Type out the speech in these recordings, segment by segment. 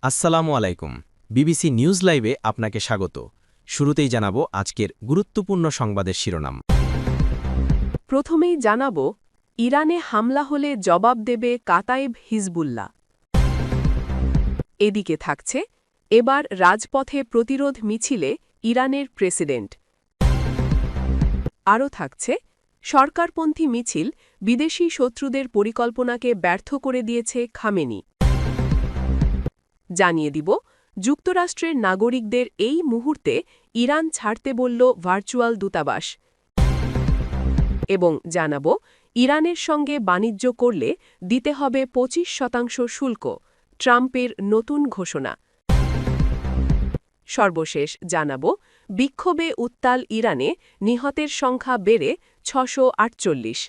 আসসালামু আলাইকুম। BBC news লাইভে আপনাকে স্বাগত। শুরুতেই জানাবো আজকের গুরুত্বপূর্ণ সংবাদের শিরোনাম। প্রথমেই জানাব, ইরানে হামলা হলে জবাব দেবে কাতাইব হিজবুল্লাহ। এদিকে থাকছে, এবার রাজপথে প্রতিরোধ মিছিলে ইরানের প্রেসিডেন্ট। আরও থাকছে, সরকারপন্থী মিছিল বিদেশি শত্রুদের পরিকল্পনাকে ব্যর্থ করে দিয়েছে খামেনি। জানিয়ে দিব, যুক্তরাষ্ট্রের নাগরিকদের এই মুহূর্তে ইরান ছাড়তে বলল ভার্চুয়াল দূতাবাস। এবং জানাব, ইরানের সঙ্গে বাণিজ্য করলে দিতে হবে ২৫% শুল্ক, ট্রাম্পের নতুন ঘোষণা। সর্বশেষ জানাব, বিক্ষোভে উত্তাল ইরানে নিহতের সংখ্যা বেড়ে ৬৪৮।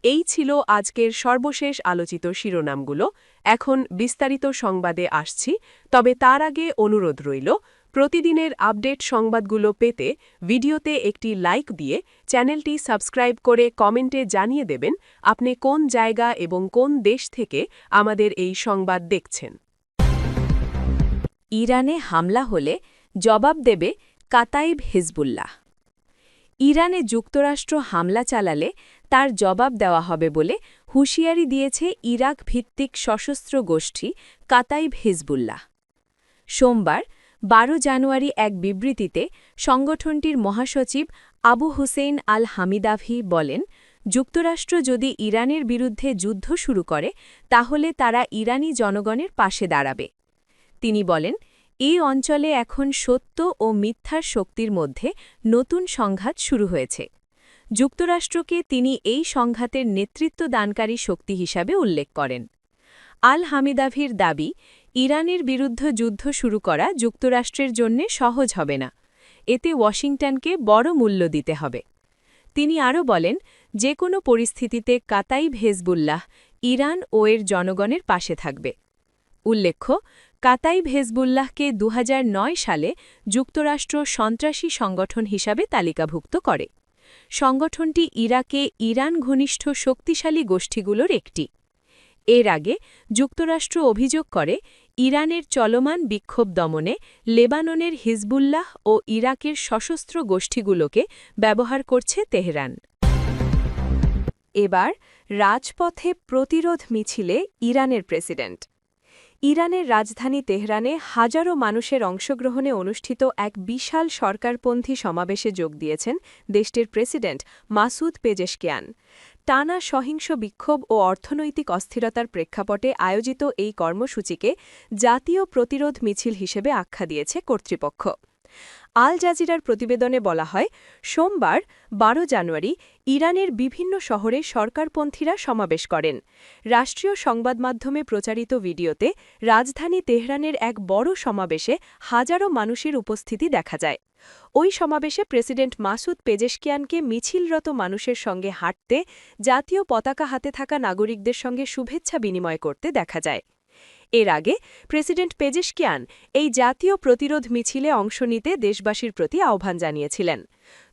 এই ছিল আজকের সর্বশেষ আলোচিত শিরোনামগুলো। এখন বিস্তারিত সংবাদে আসছি, তবে তার আগে অনুরোধ রইল, প্রতিদিনের আপডেট সংবাদগুলো পেতে ভিডিওতে একটি লাইক দিয়ে চ্যানেলটি সাবস্ক্রাইব করে কমেন্টে জানিয়ে দেবেন আপনি কোন জায়গা এবং কোন দেশ থেকে আমাদের এই সংবাদ দেখছেন। ইরানে হামলা হলে জবাব দেবে কাতাইব হিজবুল্লাহ। ইরানে যুক্তরাষ্ট্র হামলা চালালে তার জবাব দেওয়া হবে বলে হুঁশিয়ারি দিয়েছে ইরাক ভিত্তিক সশস্ত্র গোষ্ঠী কাতাইব হিজবুল্লাহ। সোমবার ১২ জানুয়ারি এক বিবৃতিতে সংগঠনটির মহাসচিব আবু হুসেইন আল হামিদাভি বলেন, যুক্তরাষ্ট্র যদি ইরানের বিরুদ্ধে যুদ্ধ শুরু করে তাহলে তারা ইরানি জনগণের পাশে দাঁড়াবে। তিনি বলেন, এই অঞ্চলে এখন সত্য ও মিথ্যার শক্তির মধ্যে নতুন সংঘাত শুরু হয়েছে। যুক্তরাষ্ট্রকে তিনি এই সংঘাতের নেতৃত্ব দানকারী শক্তি হিসাবে উল্লেখ করেন। আল হামিদাভির দাবি, ইরানের বিরুদ্ধে যুদ্ধ শুরু করা যুক্তরাষ্ট্রের জন্য সহজ হবে না। এতে ওয়াশিংটনকে বড় মূল্য দিতে হবে। তিনি আরও বলেন, যে কোনো পরিস্থিতিতে কাতাইব হিজবুল্লাহ ইরান ও এর জনগণের পাশে থাকবে। উল্লেখ্য, কাতাইব হিজবুল্লাহকে ২০০৯ সালে যুক্তরাষ্ট্র সন্ত্রাসী সংগঠন হিসাবে তালিকাভুক্ত করে। সংগঠনটি ইরাকে ইরান ঘনিষ্ঠ শক্তিশালী গোষ্ঠীগুলোর একটি। এর আগে যুক্তরাষ্ট্র অভিযোগ করে, ইরানের চলমান বিক্ষোভ দমনে লেবাননের হিজবুল্লাহ ও ইরাকের সশস্ত্র গোষ্ঠীগুলোকে ব্যবহার করছে তেহরান। এবার রাজপথে প্রতিরোধ মিছিলে ইরানের প্রেসিডেন্ট। ইরানের রাজধানী তেহরানে হাজারো মানুষের অংশগ্রহণে অনুষ্ঠিত এক বিশাল সরকারপন্থী সমাবেশে যোগ দিয়েছেন দেশটির প্রেসিডেন্ট মাসুদ পেজেশকিয়ান। টানা সহিংস বিক্ষোভ ও অর্থনৈতিক অস্থিরতার প্রেক্ষাপটে আয়োজিত এই কর্মসূচিকে জাতীয় প্রতিরোধ মিছিল হিসেবে আখ্যা দিয়েছে কর্তৃপক্ষ। আল জাজিরার প্রতিবেদনে বলা হয়, সোমবার ১২ জানুয়ারি ইরানের বিভিন্ন শহরে সরকারপন্থীরা সমাবেশ করেন। রাষ্ট্রীয় সংবাদমাধ্যমে প্রচারিত ভিডিওতে রাজধানী তেহরানের এক বড় সমাবেশে হাজারো মানুষের উপস্থিতি দেখা যায়। ওই সমাবেশে প্রেসিডেন্ট মাসুদ পেজেশকিয়ানকে মিছিলরত মানুষের সঙ্গে হাঁটতে, জাতীয় পতাকা হাতে থাকা নাগরিকদের সঙ্গে শুভেচ্ছা বিনিময় করতে দেখা যায়। এর আগে প্রেসিডেন্ট পেজেশকিয়ান এই জাতীয় প্রতিরোধ মিছিলে অংশ নিতে দেশবাসীর প্রতি আহ্বান জানিয়েছিলেন।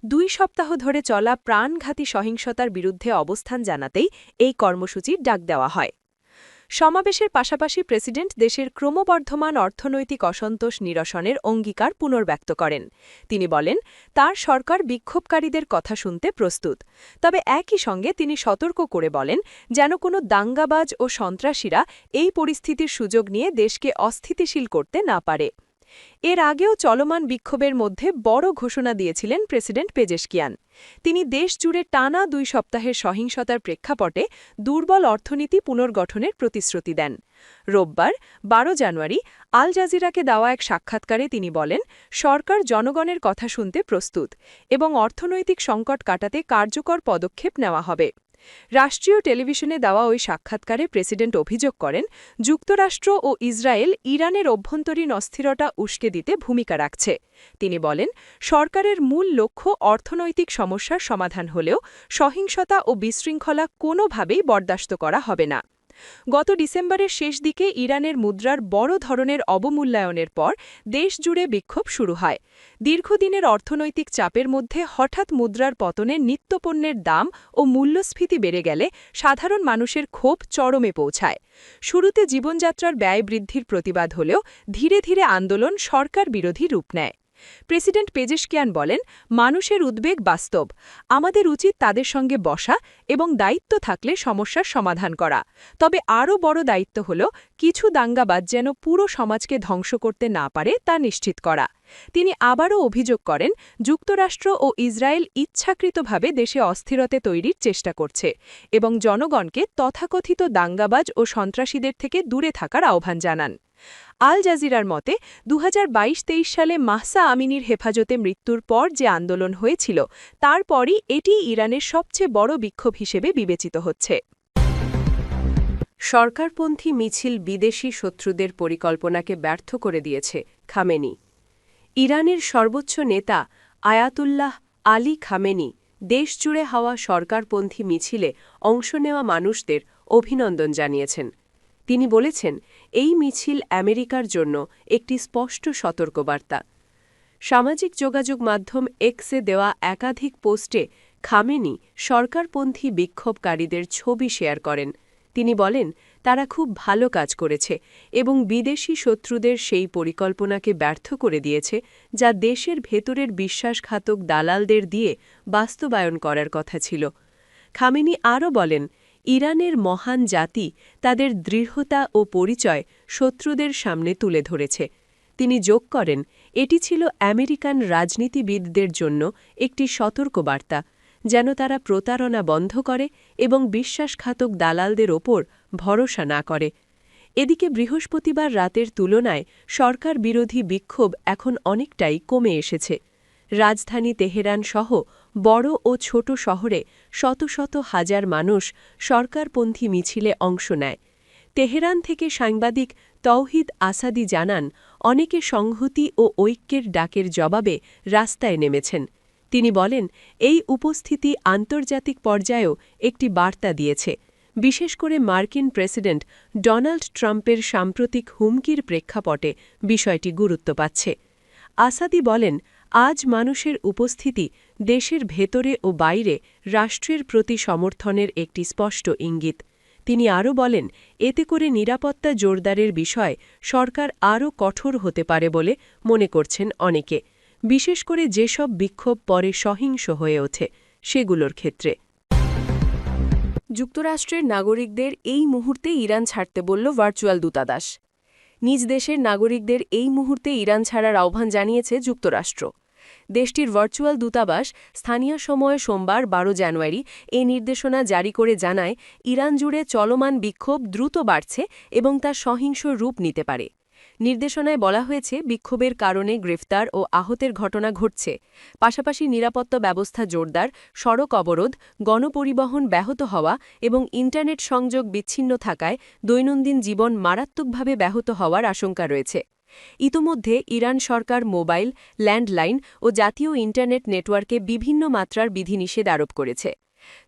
২ সপ্তাহ ধরে চলা প্রাণঘাতী সহিংসতার বিরুদ্ধে অবস্থান জানাতেই এই কর্মসূচির ডাক দেওয়া হয়। সমাবেশের পাশাপাশি প্রেসিডেন্ট দেশের ক্রমবর্ধমান অর্থনৈতিক অসন্তোষ নিরসনের অঙ্গীকার পুনর্ব্যক্ত করেন। তিনি বলেন, তার সরকার বিক্ষোভকারীদের কথা শুনতে প্রস্তুত। তবে একই সঙ্গে তিনি সতর্ক করে বলেন, যেন কোনো দাঙ্গাবাজ ও সন্ত্রাসীরা এই পরিস্থিতির সুযোগ নিয়ে দেশকে অস্থিতিশীল করতে না পারে। এর আগেও চলমান বিক্ষোভের মধ্যে বড় ঘোষণা দিয়েছিলেন প্রেসিডেন্ট পেজেশকিয়ান। তিনি দেশ জুড়ে টানা ২ সপ্তাহের সহিংসতার প্রেক্ষাপটে দুর্বল অর্থনীতি পুনর্গঠনের প্রতিশ্রুতি দেন। রোববার ১২ জানুয়ারি আল জাজিরাকে দেওয়া এক সাক্ষাৎকারে তিনি বলেন, সরকার জনগণের কথা শুনতে প্রস্তুত এবং অর্থনৈতিক সংকট কাটাতে কার্যকর পদক্ষেপ নেওয়া হবে। রাষ্ট্রীয় টেলিভিশনে দেওয়া ওই সাক্ষাৎকারে প্রেসিডেন্ট অভিযোগ করেন, যুক্তরাষ্ট্র ও ইসরায়েল ইরানের অভ্যন্তরীণ অস্থিরতা উস্কে দিতে ভূমিকা রাখছে। তিনি বলেন, সরকারের মূল লক্ষ্য অর্থনৈতিক সমস্যার সমাধান হলেও সহিংসতা ও বিশৃঙ্খলা কোনোভাবেই বরদাস্ত করা হবে না। গত ডিসেম্বরের শেষ দিকে ইরানের মুদ্রার বড় ধরনের অবমূল্যায়নের পর দেশজুড়ে বিক্ষোভ শুরু হয়। দীর্ঘদিনের অর্থনৈতিক চাপের মধ্যে হঠাৎ মুদ্রার পতনে নিত্যপণ্যের দাম ও মূল্যস্ফীতি বেড়ে গেলে সাধারণ মানুষের ক্ষোভ চরমে পৌঁছায়। শুরুতে জীবনযাত্রার ব্যয় বৃদ্ধির প্রতিবাদ হলেও ধীরে ধীরে আন্দোলন সরকার বিরোধী রূপ নেয়। প্রেসিডেন্ট পেজেশকিয়ান বলেন, মানুষের উদ্বেগ বাস্তব, আমাদের উচিত তাদের সঙ্গে বসা এবং দায়িত্ব থাকলে সমস্যার সমাধান করা। তবে আরও বড় দায়িত্ব হল কিছু দাঙ্গাবাজ যেন পুরো সমাজকে ধ্বংস করতে না পারে তা নিশ্চিত করা। তিনি আবারও অভিযোগ করেন, যুক্তরাষ্ট্র ও ইসরায়েল ইচ্ছাকৃতভাবে দেশে অস্থিরতা তৈরির চেষ্টা করছে এবং জনগণকে তথাকথিত দাঙ্গাবাজ ও সন্ত্রাসীদের থেকে দূরে থাকার আহ্বান জানান। আল জাজিরার মতে 2022-23 সালে মাহসা আমিনির হেফাজতে মৃত্যুর পর যে আন্দোলন হয়েছিল তারপরই এটি ইরানের সবচেয়ে বড় বিক্ষোভ হিসেবে বিবেচিত হচ্ছে। সরকারপন্থী মিছিল বিদেশি শত্রুদের পরিকল্পনাকে ব্যর্থ করে দিয়েছে খামেনি। ইরানের সর্বোচ্চ নেতা আয়াতুল্লাহ আলী খামেনি দেশজুড়ে হওয়া সরকারপন্থী মিছিলে অংশ নেওয়া মানুষদের অভিনন্দন জানিয়েছেন। তিনি বলেছেন, এই মিছিল আমেরিকার জন্য একটি স্পষ্ট সতর্কবার্তা। সামাজিক যোগাযোগ মাধ্যম এক্সে দেওয়া একাধিক পোস্টে খামেনি সরকারপন্থী বিক্ষোভকারীদের ছবি শেয়ার করেন। তিনি বলেন, তারা খুব ভালো কাজ করেছে এবং বিদেশি শত্রুদের সেই পরিকল্পনাকে ব্যর্থ করে দিয়েছে যা দেশের ভেতরের বিশ্বাসঘাতক দালালদের দিয়ে বাস্তবায়ন করার কথা ছিল। খামেনি আরও বলেন, ইরানের মহান জাতি তাদের দৃঢ়তা ও পরিচয় শত্রুদের সামনে তুলে ধরেছে। তিনি যোগ করেন, এটি ছিল আমেরিকান রাজনীতিবিদদের জন্য একটি সতর্কবার্তা, যেন তারা প্রতারণা বন্ধ করে এবং বিশ্বাসঘাতক দালালদের ওপর ভরসা না করে। এদিকে বৃহস্পতিবার রাতের তুলনায় সরকার বিরোধী বিক্ষোভ এখন অনেকটাই কমে এসেছে। রাজধানী তেহরান সহ বড় ও ছোট শহরে শত শত হাজার মানুষ সরকারপন্থী মিছিলে অংশ নেয়। তেহরান থেকে সাংবাদিক তৌহিদ আসাদি জানান, অনেকে সংহতি ও ঐক্যের ডাকের জবাবে রাস্তায় নেমেছেন। তিনি বলেন, এই উপস্থিতি আন্তর্জাতিক পর্যায়েও একটি বার্তা দিয়েছে, বিশেষ করে মার্কিন প্রেসিডেন্ট ডোনাল্ড ট্রাম্পের সাম্প্রতিক হুমকির প্রেক্ষাপটে বিষয়টি গুরুত্ব পাচ্ছে। আসাদি বলেন, আজ মানুষের উপস্থিতি দেশের ভেতরে ও বাইরে রাষ্ট্রের প্রতি সমর্থনের একটি স্পষ্ট ইঙ্গিত। তিনি আরও বলেন, এতে করে নিরাপত্তা জোরদারের বিষয়ে সরকার আরও কঠোর হতে পারে বলে মনে করছেন অনেকে, বিশেষ করে যেসব বিক্ষোভ পরে সহিংস হয়ে ওঠে সেগুলোর ক্ষেত্রে। যুক্তরাষ্ট্রের নাগরিকদের এই মুহূর্তে ইরান ছাড়তে বলল ভার্চুয়াল দূতাবাস। নিজ দেশের নাগরিকদের এই মুহূর্তে ইরান ছাড়ার আহ্বান জানিয়েছে যুক্তরাষ্ট্র। দেশটির ভার্চুয়াল দূতাবাস স্থানীয় সময় সোমবার 12 জানুয়ারি এই নির্দেশনা জারি করে জানায়, ইরান জুড়ে চলমান বিক্ষোভ দ্রুত বাড়ছে এবং তা সহিংস রূপ নিতে পারে। নির্দেশনায় বলা হয়েছে, বিক্ষোভের কারণে গ্রেফতার ও আহতের ঘটনা ঘটছে। পাশাপাশি নিরাপত্তা ব্যবস্থা জোরদার, সড়ক অবরোধ, গণপরিবহন ব্যাহত হওয়া এবং ইন্টারনেট সংযোগ বিচ্ছিন্ন থাকায় দৈনন্দিন জীবন মারাত্মকভাবে ব্যাহত হওয়ার আশঙ্কা রয়েছে। ইতোমধ্যে ইরান সরকার মোবাইল, ল্যান্ডলাইন ও জাতীয় ইন্টারনেট নেটওয়ার্কে বিভিন্ন মাত্রার বিধিনিষেধ আরোপ করেছে।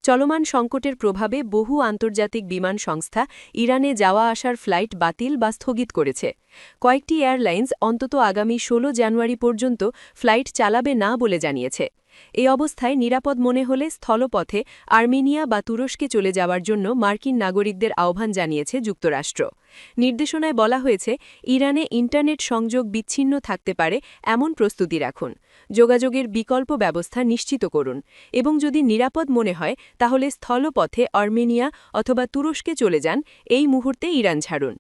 চলমান সংকটের প্রভাবে বহু আন্তর্জাতিক বিমান সংস্থা ইরানে যাওয়া আসার ফ্লাইট বাতিল বা স্থগিত করেছে। কয়েকটি এয়ারলাইন্স অন্তত আগামী 16 জানুয়ারি পর্যন্ত ফ্লাইট চালাবে না বলে জানিয়েছে। এই অবস্থায় নিরাপদ মনে হলে স্থলপথে আর্মেনিয়া বা তুরস্কে চলে যাওয়ার জন্য মার্কিন নাগরিকদের আহ্বান জানিয়েছে যুক্তরাষ্ট্র। নির্দেশনায় বলা হয়েছে, ইরানে ইন্টারনেট সংযোগ বিচ্ছিন্ন থাকতে পারে এমন প্রস্তুতি রাখুন, যোগাযোগের বিকল্প ব্যবস্থা নিশ্চিত করুন এবং যদি নিরাপদ মনে হয় তাহলে স্থলপথে আর্মেনিয়া অথবা তুরস্কে চলে যান, এই মুহূর্তে ইরান ছাড়ুন।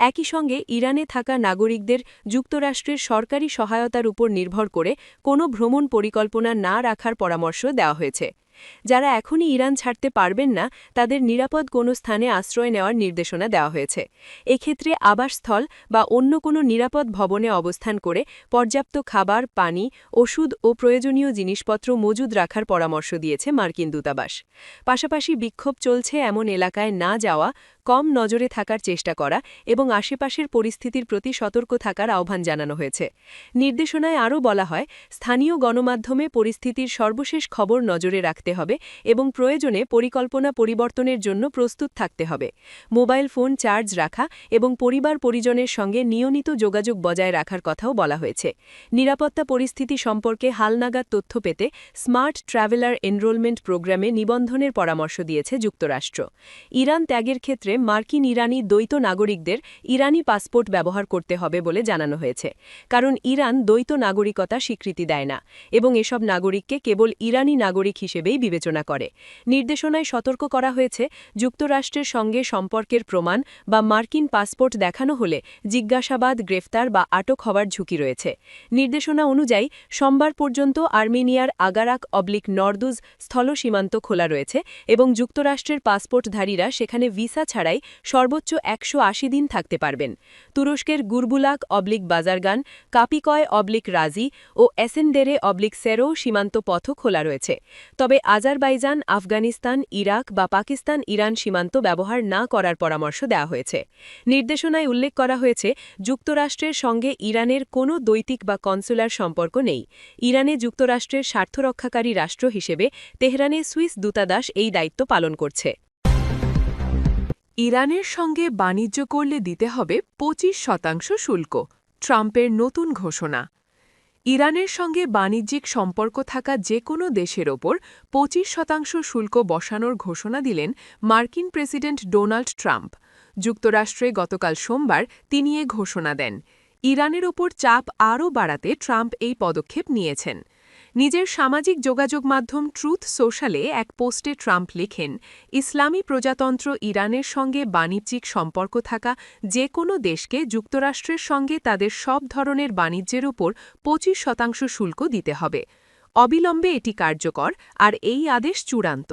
একই সঙ্গে ইরানে থাকা নাগরিকদের যুক্তরাষ্ট্রের সরকারি সহায়তার উপর নির্ভর করে কোনো ভ্রমণ পরিকল্পনা না রাখার পরামর্শ দেওয়া হয়েছে। যারা এখনই ইরান ছাড়তে পারবেন না তাদের নিরাপদ কোনো স্থানে আশ্রয় নেওয়ার নির্দেশনা দেওয়া হয়েছে। এক্ষেত্রে আবাসস্থল বা অন্য কোনো নিরাপদ ভবনে অবস্থান করে পর্যাপ্ত খাবার, পানি, ওষুধ ও প্রয়োজনীয় জিনিসপত্র মজুদ রাখার পরামর্শ দিয়েছে মার্কিন দূতাবাস। পাশাপাশি বিক্ষোভ চলছে এমন এলাকায় না যাওয়া, কম নজরে থাকার চেষ্টা করা এবং আশেপাশের পরিস্থিতির প্রতি সতর্ক থাকার আহ্বান জানানো হয়েছে। নির্দেশনায় আরও বলা হয়, স্থানীয় গণমাধ্যমে পরিস্থিতির সর্বশেষ খবর নজরে রাখতে হবে এবং প্রয়োজনে পরিকল্পনা পরিবর্তনের জন্য প্রস্তুত থাকতে হবে। মোবাইল ফোন চার্জ রাখা এবং পরিবার-পরিজনের সঙ্গে নিয়মিত যোগাযোগ বজায় রাখার কথাও বলা হয়েছে। নিরাপত্তা পরিস্থিতি সম্পর্কে হালনাগাদ তথ্য পেতে স্মার্ট ট্রাভেলার এনরোলমেন্ট প্রোগ্রামে নিবন্ধনের পরামর্শ দিয়েছে যুক্তরাষ্ট্র। ইরান ত্যাগের ক্ষেত্রে মার্কিন-ইরানি দ্বৈত নাগরিকদের ইরানি পাসপোর্ট ব্যবহার করতে হবে বলে জানানো হয়েছে, কারণ ইরান দ্বৈত নাগরিকতা স্বীকৃতি দেয় না এবং এসব নাগরিককে কেবল ইরানি নাগরিক হিসেবেই বিবেচনা করে। নির্দেশনায় সতর্ক করা হয়েছে, যুক্তরাষ্ট্রের সঙ্গে সম্পর্কের প্রমাণ বা মার্কিন পাসপোর্ট দেখানো হলে জিজ্ঞাসাবাদ, গ্রেফতার বা আটক হওয়ার ঝুঁকি রয়েছে। নির্দেশনা অনুযায়ী সোমবার পর্যন্ত আর্মেনিয়ার আগারাক/নর্দুজ স্থল সীমান্ত খোলা রয়েছে এবং যুক্তরাষ্ট্রের পাসপোর্টধারীরা সেখানে ভিসা ছাড়াই সর্বোচ্চ 180 দিন থাকতে পারবেন। তুরস্কের গুরবুলাক/বাজারগান, কাপিকয়/রাজি ও এসেনডেরে/সেরো সীমান্ত পথও খোলা রয়েছে। তবে আজারবাইজান, আফগানিস্তান, ইরাক বা পাকিস্তান ইরান সীমান্ত ব্যবহার না করার পরামর্শ দেওয়া হয়েছে। নির্দেশনায় উল্লেখ করা হয়েছে, যুক্তরাষ্ট্রের সঙ্গে ইরানের কোনো দ্বৈতিক বা কনসুলার সম্পর্ক নেই। ইরানে যুক্তরাষ্ট্রের স্বার্থরক্ষাকারী রাষ্ট্র হিসেবে তেহরানে সুইস দূতাবাস এই দায়িত্ব পালন করছে। ইরানের সঙ্গে বাণিজ্য করলে দিতে হবে 25% শুল্ক, ট্রাম্পের নতুন ঘোষণা। ইরানের সঙ্গে বাণিজ্যিক সম্পর্ক থাকা যে কোনো দেশের ওপর 25% শুল্ক বসানোর ঘোষণা দিলেন মার্কিন প্রেসিডেন্ট ডোনাল্ড ট্রাম্প। যুক্তরাষ্ট্রে গতকাল সোমবার তিনি এ ঘোষণা দেন। ইরানের ওপর চাপ আরও বাড়াতে ট্রাম্প এই পদক্ষেপ নিয়েছেন। নিজের সামাজিক যোগাযোগ মাধ্যম ট্রুথ সোশ্যালে এক পোস্টে ট্রাম্প লেখেন, ইসলামী প্রজাতন্ত্র ইরানের সঙ্গে বাণিজ্যিক সম্পর্ক থাকা যে কোনো দেশকে যুক্তরাষ্ট্রের সঙ্গে তাদের সব ধরনের বাণিজ্যের উপর 25% শুল্ক দিতে হবে। অবিলম্বে এটি কার্যকর, আর এই আদেশ চূড়ান্ত।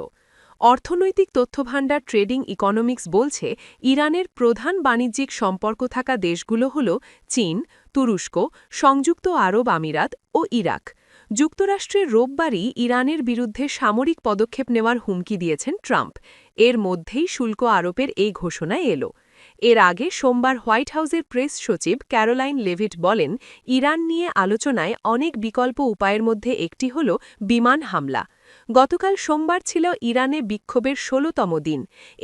অর্থনৈতিক তথ্যভাণ্ডার ট্রেডিং ইকোনমিক্স বলছে, ইরানের প্রধান বাণিজ্যিক সম্পর্ক থাকা দেশগুলো হল চীন, তুরস্ক, সংযুক্ত আরব আমিরাত ও ইরাক। যুক্তরাষ্ট্রের রোববারই ইরানের বিরুদ্ধে সামরিক পদক্ষেপ নেওয়ার হুমকি দিয়েছেন ট্রাম্প। এর মধ্যেই শুল্ক আরোপের এই ঘোষণা এলো। এর আগে সোমবার হোয়াইট হাউসের প্রেস সচিব ক্যারোলাইন লেভিট বলেন, ইরান নিয়ে আলোচনায় অনেক বিকল্প উপায়ের মধ্যে একটি হল বিমান হামলা। গতকাল সোমবার ছিল ইরানে বিক্ষোভের 16তম দিন।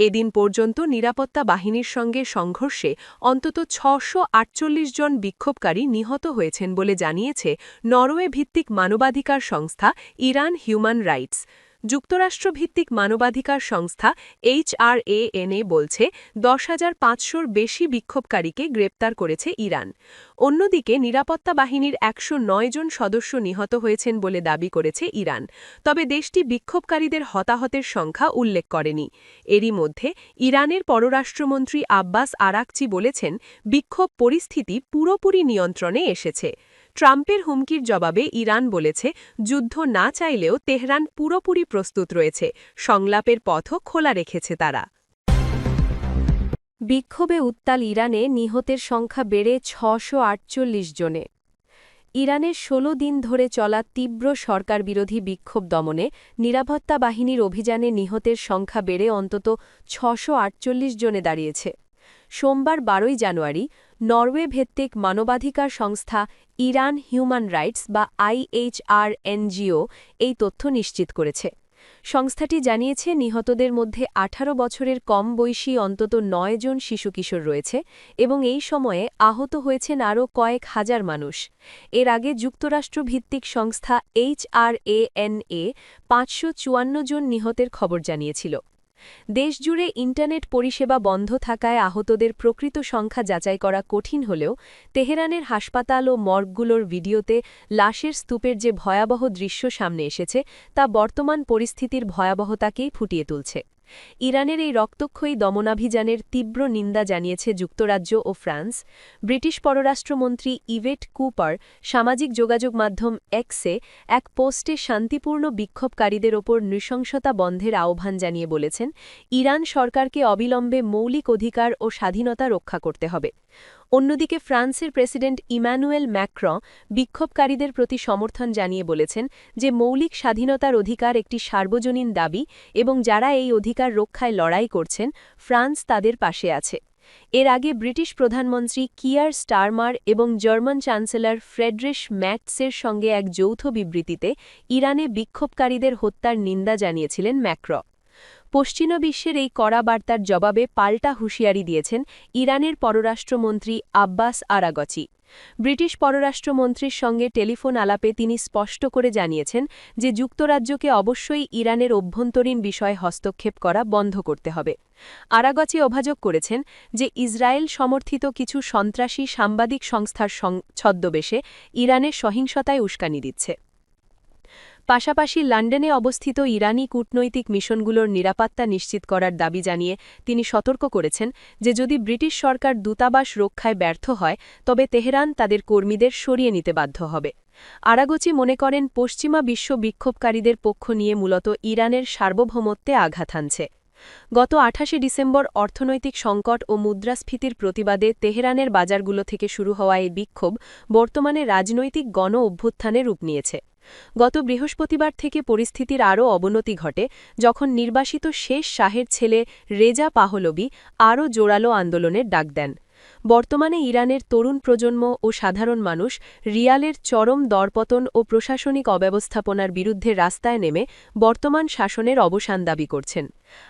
এদিন পর্যন্ত নিরাপত্তা বাহিনীর সঙ্গে সংঘর্ষে অন্তত 648 জন বিক্ষোভকারী নিহত হয়েছেন বলে জানিয়েছে নরওয়ে ভিত্তিক মানবাধিকার সংস্থা ইরান হিউম্যান রাইটস। যুক্তরাষ্ট্রভিত্তিক মানবাধিকার সংস্থা HRANA বলছে, 10,500-র বেশি বিক্ষোভকারীকে গ্রেপ্তার করেছে ইরান। অন্যদিকে নিরাপত্তা বাহিনীর 109 জন সদস্য নিহত হয়েছেন বলে দাবি করেছে ইরান। তবে দেশটি বিক্ষোভকারীদের হতাহতের সংখ্যা উল্লেখ করেনি। এরই মধ্যে ইরানের পররাষ্ট্রমন্ত্রী আব্বাস আরাকচি বলেছেন, বিক্ষোভ পরিস্থিতি পুরোপুরি নিয়ন্ত্রণে এসেছে। ট্রাম্পের হুমকির জবাবে ইরান বলেছে, যুদ্ধ না চাইলেও তেহরান পুরোপুরি প্রস্তুত রয়েছে, সংলাপের পথও খোলা রেখেছে তারা। বিক্ষোভে উত্তাল ইরানে নিহতের সংখ্যা বেড়ে 648 জনে। ইরানের 16 দিন ধরে চলা তীব্র সরকারবিরোধী বিক্ষোভ দমনে নিরাপত্তা বাহিনীর অভিযানে নিহতের সংখ্যা বেড়ে অন্তত 648 জনে দাঁড়িয়েছে। সোমবার 12 জানুয়ারি নরওয়ে ভিত্তিক মানবাধিকার সংস্থা ইরান হিউম্যান রাইটস বা IHRNGO এই তথ্য নিশ্চিত করেছে। সংস্থাটি জানিয়েছে, নিহতদের মধ্যে 18 বছরের কম বয়সী অন্তত 9 জন শিশু-কিশোর রয়েছে এবং এই সময়ে আহত হয়েছেন আরও কয়েক হাজার মানুষ। এর আগে যুক্তরাষ্ট্রভিত্তিক সংস্থা HRANA 554 জন নিহতের খবর জানিয়েছিল। দেশজুড়ে ইন্টারনেট পরিষেবা বন্ধ থাকায় আহতদের প্রকৃত সংখ্যা যাচাই করা কঠিন হলেও তেহরানের হাসপাতাল ও মর্গগুলোর ভিডিওতে লাশের স্তূপের যে ভয়াবহ দৃশ্য সামনে এসেছে তা বর্তমান পরিস্থিতির ভয়াবহতাকেই ফুটিয়ে তুলছে। ইরানের এই রক্তক্ষয়ী দমনাভিযানের তীব্র নিন্দা জানিয়েছে যুক্তরাজ্য ও ফ্রান্স। ব্রিটিশ পররাষ্ট্রমন্ত্রী ইভেট কুপার সামাজিক যোগাযোগ মাধ্যম এক্সে এক পোস্টে শান্তিপূর্ণ বিক্ষোভকারীদের ওপর নৃশংসতা বন্ধের আহ্বান জানিয়ে বলেছেন, ইরান সরকারকে অবিলম্বে মৌলিক অধিকার ও স্বাধীনতা রক্ষা করতে হবে। অন্যদিকে ফ্রান্সের প্রেসিডেন্ট ইম্যানুয়েল ম্যাক্রঁ বিক্ষোভকারীদের প্রতি সমর্থন জানিয়ে বলেছেন যে মৌলিক স্বাধীনতার অধিকার একটি সার্বজনীন দাবি এবং যারা এই অধিকার রক্ষায় লড়াই করছেন ফ্রান্স তাদের পাশে আছে। এর আগে ব্রিটিশ প্রধানমন্ত্রী কিয়ার স্টারমার এবং জার্মান চ্যান্সেলর ফ্রেডরিশ ম্যাটসের সঙ্গে এক যৌথ বিবৃতিতে ইরানে বিক্ষোভকারীদের হত্যার নিন্দা জানিয়েছিলেন ম্যাক্রঁ। পশ্চিমা বিশ্বের এই কড়া বার্তার জবাবে পাল্টা হুঁশিয়ারি দিয়েছেন ইরানের পররাষ্ট্রমন্ত্রী আব্বাস আরাগচি। ব্রিটিশ পররাষ্ট্রমন্ত্রীর সঙ্গে টেলিফোন আলাপে তিনি স্পষ্ট করে জানিয়েছেন যে যুক্তরাজ্যকে অবশ্যই ইরানের অভ্যন্তরীণ বিষয়ে হস্তক্ষেপ করা বন্ধ করতে হবে। আরাগচি অভিযোগ করেছেন যে ইসরায়েল সমর্থিত কিছু সন্ত্রাসী সাংবাদিক সংস্থার ছদ্মবেশে ইরানের সহিংসতায় উস্কানি দিচ্ছে। পাশাপাশি লন্ডনে অবস্থিত ইরানি কূটনৈতিক মিশনগুলোর নিরাপত্তা নিশ্চিত করার দাবি জানিয়ে তিনি সতর্ক করেছেন যে যদি ব্রিটিশ সরকার দূতাবাস রক্ষায় ব্যর্থ হয় তবে তেহরান তাদের কর্মীদের সরিয়ে নিতে বাধ্য হবে। আরাগচি মনে করেন পশ্চিমা বিশ্ব বিক্ষোভকারীদের পক্ষ নিয়ে মূলত ইরানের সার্বভৌমত্বে আঘাত হানছে। গত ২৮ ডিসেম্বর অর্থনৈতিক সংকট ও মুদ্রাস্ফীতির প্রতিবাদে তেহরানের বাজারগুলো থেকে শুরু হওয়া এই বিক্ষোভ বর্তমানে রাজনৈতিক গণ অভ্যুত্থানে রূপ নিয়েছে। গত বৃহস্পতিবার থেকে পরিস্থিতির আরও অবনতি ঘটে যখন নির্বাসিত শেষ শাহের ছেলে রেজা পাহলভি আরও জোরালো আন্দোলনের ডাক দেন। বর্তমানে ইরানের তরুণ প্রজন্ম ও সাধারণ মানুষ রিয়ালের চরম দরপতন ও প্রশাসনিক অব্যবস্থাপনার বিরুদ্ধে রাস্তায় নেমে বর্তমান শাসনের অবসান দাবি করছেন।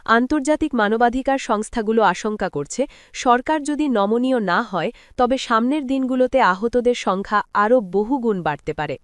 আন্তর্জাতিক মানবাধিকার সংস্থাগুলো আশঙ্কা করছে সরকার যদি নমনীয় না হয় তবে সামনের দিনগুলোতে আহতদের সংখ্যা আরও বহুগুণ বাড়তে পারে।